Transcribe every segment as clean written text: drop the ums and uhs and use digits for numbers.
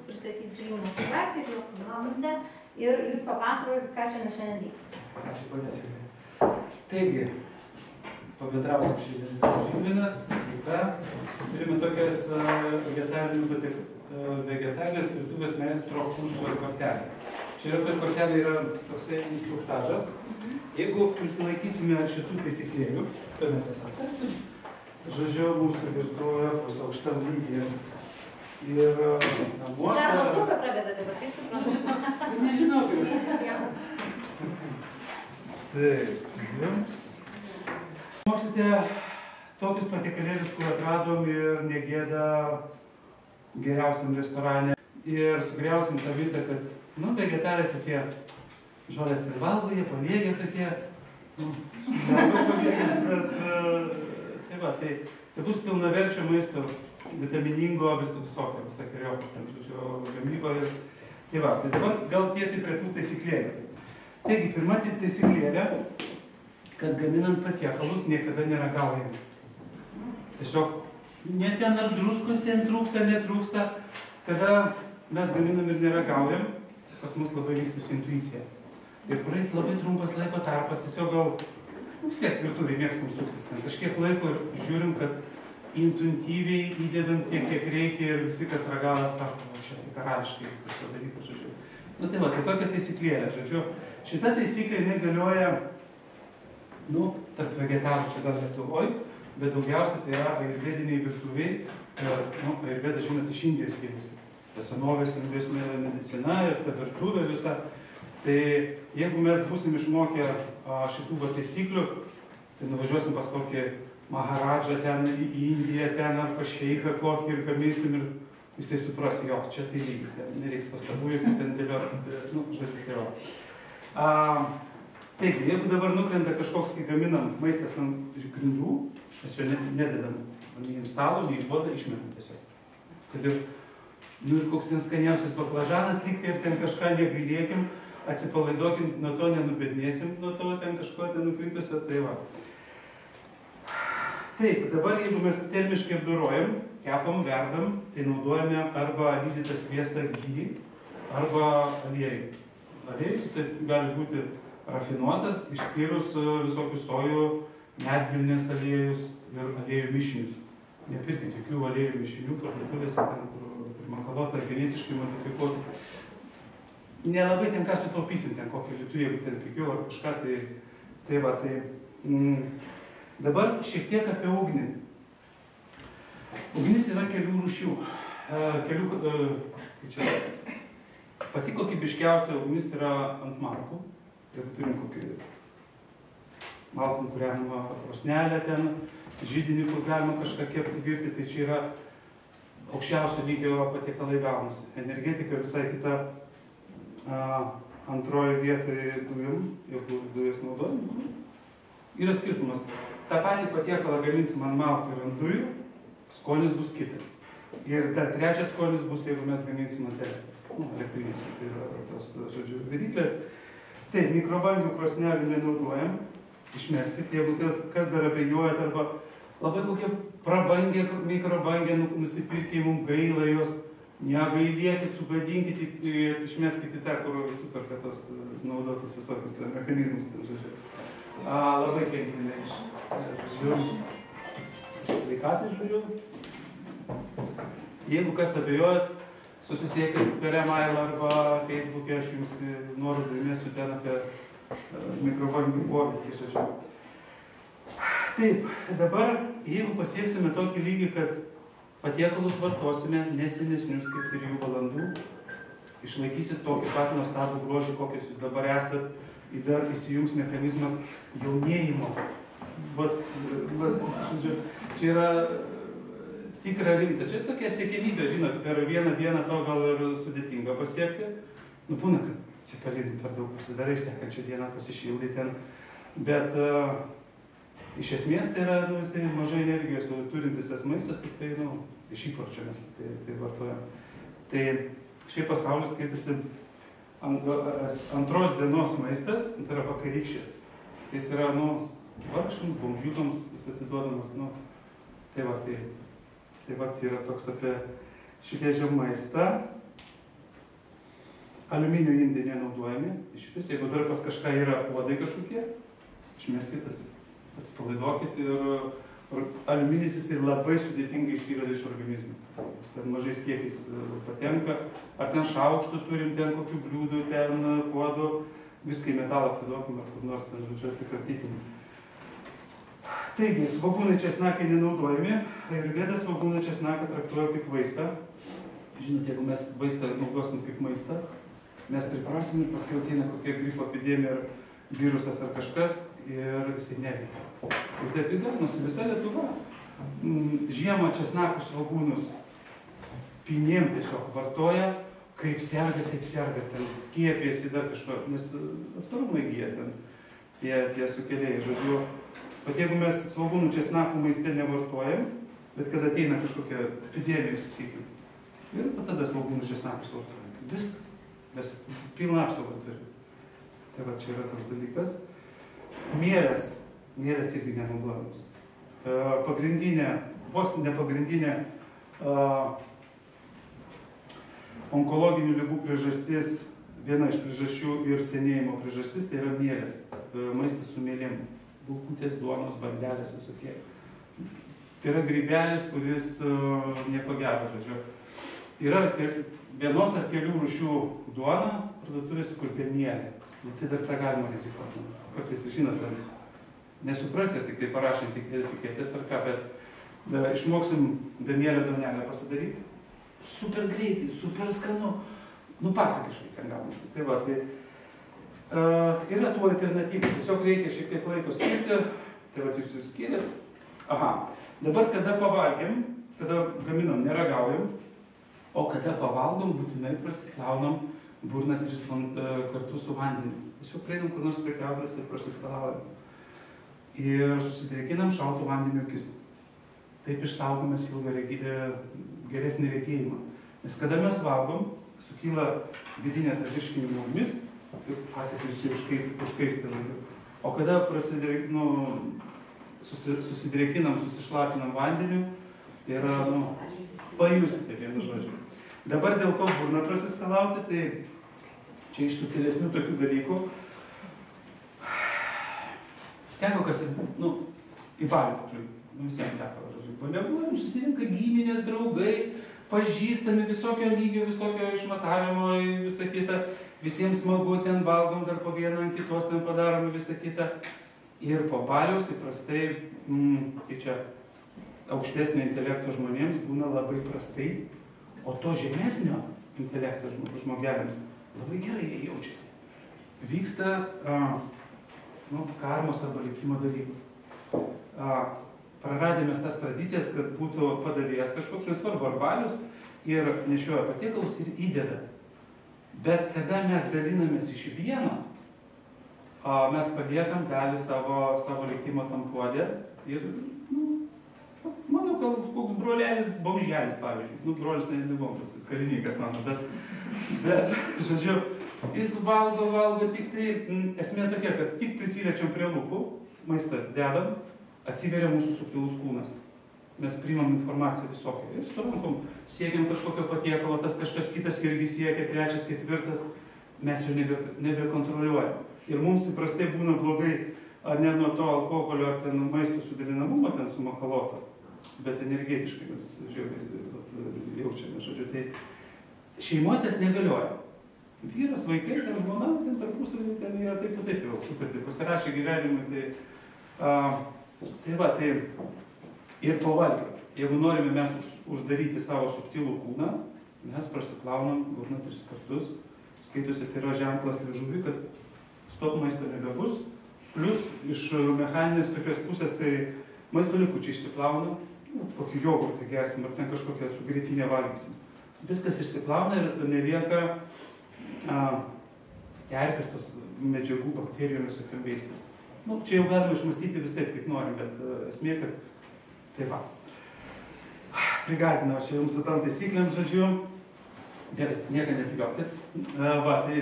pristatyti Žiliūno projektą ir jo programą ir jūs papasakokit, ką šiandien vyks. Ačiū, ponė Silvija. Taigi, pabendrausim šiandien Žilvinas, sveika. Turime tokias vegetarinės virtuvės meistro kurso kortelę. Čia yra tokia kortelė, yra toksai instruktažas. Jeigu prisilaikysime šitų taisyklėlių, tai mes jas aptarsim. Žodžiu, mūsų virtuvė bus aukštam lygyje. Ir namuose... Darbo sauką pravedate, bet kaip suprantu? Nežinau, kaip. Taip, jums. Moksite tokius patiekalėlius, kur atradom ir negėda geriausiam restorane. Ir sugriausim tą mitą, kad, vegetariai tokie žolės ir valgo, jie paliegė tokie, nelabai paliegęs, bet tai bus pilnaverčio maisto, vitaminingo visokio, gamyba ir tai dabar gal tiesiai prie tų taisyklėlių. Taigi, pirma taisyklėlė, kad gaminant patiekalus niekada neragaujame. Tiesiog, ne ten ar druskos ten trūksta, netrūksta, kada mes gaminam ir neragaujam, pas mus labai vystosi intuicija. Ir praeis labai trumpas laiko tarpas, tiesiog gal vis tiek virtuvėj mėgstam suktis. Kažkiek laiko ir žiūrim, kad intuityviai įdedam tiek, kiek reikia ir visi, kas ragauja, sako, čia tai karališkai viskas padaryta, žodžiu. Tai tokia taisyklėlė, žodžiu. Šita taisyklė, jinai galioja, tarp vegetarų čia gal Lietuvoj, bet daugiausia tai yra ajurvediniai virtuviai. Ajurveda, žinot, iš Indijos kilusi. Ta senovės indijos medicina ir ta virtuvė visa. Tai jeigu mes būsim išmokę šitų taisyklių, tai nuvažiuosim pas kokį Maharadžą ten į Indiją, ten ar pas šeiką kokį ir gaminsim ir jisai supras, jo, čia tai lygis, nereiks pastabų, jeigu ten žodžiu. Taigi, jeigu dabar nukrenta kažkoks, kai gaminam maistas ant grindų, mes jo nededam nei ant stalo, nei į puodą, išmetam tiesiog. Kad ir koks ten skaniausias baklažanas likti ir ten kažką negailėkim, atsipalaiduokim, nuo to nenubednėsim, nuo to ten kažko ten nukritusio, tai va. Taip, dabar jeigu mes termiškai apdorojam, kepam, verdam, tai naudojame arba lydytą sviestą gyrį, arba aliejų. Aliejus jisai gali būti rafinuotas, išskyrus visokius sojų, medvilnės aliejus ir aliejų mišinius. Nepirkit jokių aliejų mišinių parduotuvėse, kur makalota genetiškai modifikuotų. Nelabai ten ką sutaupysim, ten kokį litų, jeigu ten pigiau ar kažką, Dabar šiek tiek apie ugnį. Ugnis yra kelių rūšių. Pati kokybiškiausia ugnis yra ant malkų. Jeigu turim kokį malkom kūrenamą krosnelę ten, židinį, kur galima kažką kepti, virti, tai čia yra aukščiausio lygio patiekalai gaunasi. Energetika visai kita. Antroje vietoje dujom, jeigu dujas naudojam, yra skirtumas. Ta patį patiekalą gaminsim ant malkų ir ant dujų, skonis bus kitas. Ir dar trečias skonis bus, jeigu mes gaminsim ant elektrinės, tai yra tos, žodžiu, viryklės. Taip, mikrobangių krosnelių nenaudojam, išmeskit, jeigu kas dar abejojat, arba labai kokie prabangę mikrobangę nusipirkiai, mums gaila jos, negailėkit, sugadinkit, išmeskit į tą, kur superka tos naudotus visokius mechanizmus, žodžiu. Labai kenkina iš sveikatai, žodžiu. Jeigu kas abejojat, susisiekit per e-mailą arba Facebook'e, aš jums nuorodų įmesiu ten apie mikrobangių poveikį, žodžiu. Taip, dabar, jeigu pasieksime tokį lygį, kad patiekalus vartosime nesenesnius kaip 3 valandų, išlaikysit tokį pat nuostabų grožį, kokius jūs dabar esat, ir dar įsijungs mechanizmas jaunėjimo. Čia yra tikra rimta. Čia tokia siekiamybė, žinot, per vieną dieną to gal ir sudėtinga pasiekti. Būna, kad cepelinų per daug pasidarai, sekančią dieną pasišildai ten. Bet iš esmės tai yra visai mažai energijos turintis tas maistas, tik tai, iš įpročio mes tai vartojam. Tai šiaip pasaulis skaitosi antros dienos maistas, tai yra vakarykščias. Tai jis yra, vargšams, bomžiukams jis atiduodamas, tai yra toks apie šviežią maistą. aliuminio indai nenaudojami. Iš vis, jeigu dar pas kažką yra puodai kažkokie, išmeskit, atsipalaiduokit ir aliuminis jis labai sudėtingai įsiveda iš organizmo. Jis ten mažais kiekiais patenka, ar ten šaukštų turim, ten kokių bliūdų, ten puodų, viską į metalą priduokim, ar kur nors ten, žodžiu, atsikratykim. Taigi, svogūnai česnakai nenaudojami, ajurveda svogūnų česnaką traktuoja kaip vaistą. Žinote, jeigu mes vaistą naudosim kaip maistą, mes priprasim ir paskui ateina kokia gripo epidemija ar virusas ar kažkas ir jisai neveikia. Ir taip įgaunasi visa Lietuva. Žiemą česnakų svogūnus piniem tiesiog vartoja, kaip serga, ten skiepėsi dar kažko, nes atsparumą įgyja ten tie sukėlėjai, žodžiu. Bet jeigu mes svogūnų česnakų maiste nevartojam, bet kada ateina kažkokia epidemija, sakykime, ir tada svogūnų česnakus vartojam. Viskas. Mes pilną apsaugą turim. Tai va, čia yra toks dalykas. Mielės irgi nenaudojamas. Pagrindinė, vos ne pagrindinė onkologinių ligų priežastis, viena iš priežasčių ir senėjimo priežastis, tai yra mielės. Maistas su mielėm. Bulkutės, duonos, bandelės visokie. Tai yra grybelis, kuris nieko gero, žodžiu. Yra vienos ar kelių rūšių duona parduotuvėse, kur be mielė. Tai dar tą galima rizikuoti. Kartais, žinot, nesuprasite, tik tai parašant etiketės ar ką, bet išmoksim be mielio duonelę pasidaryti. Super greitai, super skanu. Nu, pasakiškai ten gaunasi. Tai va, tai yra tų alternatyvų. Tiesiog reikia šiek tiek laiko skirti. Tai va, jūs skiriat. Aha. Dabar, kada pavalgėm, kada gaminam, neragaujam, o kada pavalgom, būtinai prasiplaunam burną 3 kartus su vandeniu. Tiesiog prieinam kur nors prie kriauklės ir prasiskalaujam. Ir susidrėkinam šalto vandenio akis. Taip išsaugomės geresnį regėjimą. Nes kada mes valgom, sukyla vidinė ta virškinimo ugnis ir patys reikia užkaisti. O kada susidrėkinam, susišlapinam vandeniu, tai yra, pajusite vienu žodžiu. Dabar dėl ko burną prasiskalauti, tai čia iš subtilesnių tokių dalykų. Teko kas, į balį pakliūti. Visiems teko, žodžiu. Baliabuojam, susirinka giminės, draugai, pažįstami visokio lygio, visokio išmatavimo, visą kitą. Visiems smagu, ten valgom dar po vieną ant kitos, ten padarom visą kitą. Ir po baliaus įprastai, kai čia aukštesnio intelekto žmonėms būna labai prastai, o to žemesnio intelekto žmogeliams labai gerai jie jaučiasi. Vyksta karmos arba likimo dalykas. Praradėmės tas tradicijas, kad būtų padavėjas kažkoks, nesvarbu ar balius, ir nešioja patiekalus ir įdeda. Bet kada mes dalinamės iš vieno, mes paliekam dalį savo likimo tam puode ir, manau, gal koks brolelis, bomželis, pavyzdžiui. Brolis ne bomžas, jis karininkas mano, bet, žodžiu, jis valgo, tik tai, esmė tokia, kad tik prisiliečiam prie lūpų, maistą dedam, atsiveria mūsų subtilus kūnas. Mes priimam informaciją visokią ir su rankom siekiam kažkokio patiekalo, tas kažkas kitas irgi siekia, trečias, ketvirtas, mes jau nebekontroliuojam. Ir mums įprastai būna blogai ne nuo to alkoholio ar ten maisto sudalinamumo, ten sumakalota, bet energetiškai mes jaučiame, žodžiu. Tai šeimoje tas negalioja. Vyras, vaikai, ten žmona, ten tarpusavy, ten yra taip jau sutartį pasirašė gyvenimui. Tai va, tai ir pavalgę. Jeigu norime mes uždaryti savo subtilų kūną, mes prasiplaunam burną 3 kartus. Skaitosi, tai yra ženklas liežuviui, kad stop maisto nebebus. Plius iš mechaninės tokios pusės, tai maisto likučiai išsiplauna, kokį jogurtą gersim, ar ten kažkokią su grietinė valgysim. Viskas išsiplauna ir nelieka terpės tos medžiagų, bakterijomis ir veistis. Čia jau galima išmastyti visai, kaip norim, bet esmė, kad tai va. Prigazdinau čia jums su tam taisyklėm, žodžiu. Gerai, nieko nepijokit. Va, tai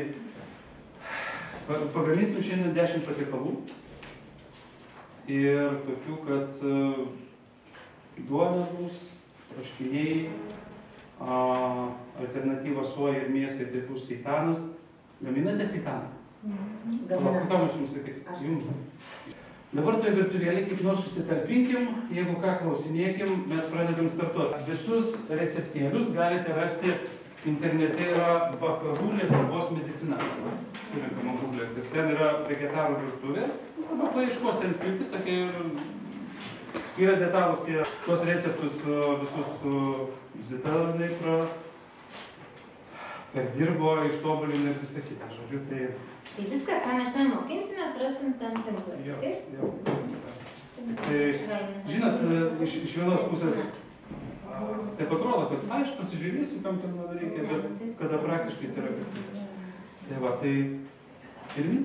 pagaminsim šiandien 10 patiekalų. Ir tokių, kad duona bus, troškiniai, alternatyva sojai ir mėsai, tai bus seitanas. Gaminatės į tą? Gaminam. Ką aš jums sakyti? Jums. Dabar toje virtuvėlėje kaip nors susitalpinkim, jeigu ką klausinėkim, mes pradedam startuoti. Visus receptėlius galite rasti internete, yra Vakarų Lietuvos medicina. Surinkama Google'as. Ir ten yra vegetarų virtuvė. Arba paieškos ten skiltis tokie yra detalūs tie tos receptus visus Zita perdirbo, ištobulino ir pristatyta. Žodžiu, tai... Tai viską, ką mes šiandien mokinsimės, rasim ten tinklą. Tai, žinot, iš vienos pusės taip atrodo, kad aš pasižiūrėsiu, kam ten reikia, bet kada praktiškai tai yra viskas. Tai va, tai pirmin,